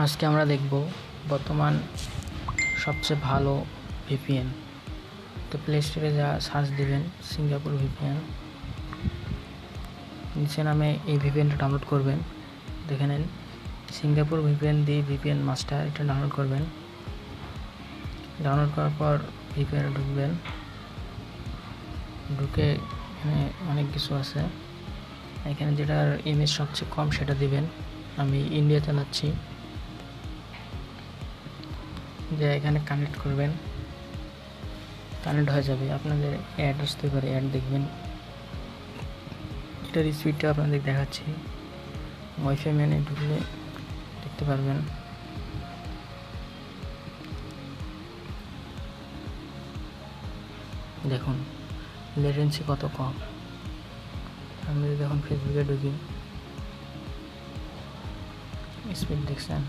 আজকে আমরা দেখব বর্তমান সবচেয়ে ভালো ভিপিএন। তো প্লে স্টোরে যা সার্চ দিবেন সিঙ্গাপুর ভিপিএন, নিচে নামে এই ভিপিএনটা ডাউনলোড করবেন। দেখে নেন সিঙ্গাপুর ভিপিএন দিয়ে ভিপিএন মাস্টার, এটা ডাউনলোড করবেন। ডাউনলোড করার পর ভিপিএনে ঢুকবেন। ঢুকে এখানে অনেক কিছু আছে, এখানে যেটার ইমেজ সবচেয়ে কম সেটা দিবেন। আমি ইন্ডিয়া চালাচ্ছি, যে এখানে কানেক্ট করবেন, কানেক্ট হয়ে যাবে। আপনাদের অ্যাড আসতে পারে, অ্যাড দেখবেন। এটার স্পিডটা আপনাদের দেখাচ্ছি, ওয়াইফাই মেনে ঢুকলে দেখতে পারবেন। দেখুন লেটেন্সি কত কম। আমি যদি এখন ফেসবুকে ঢুকি, স্পিড দেখছেন।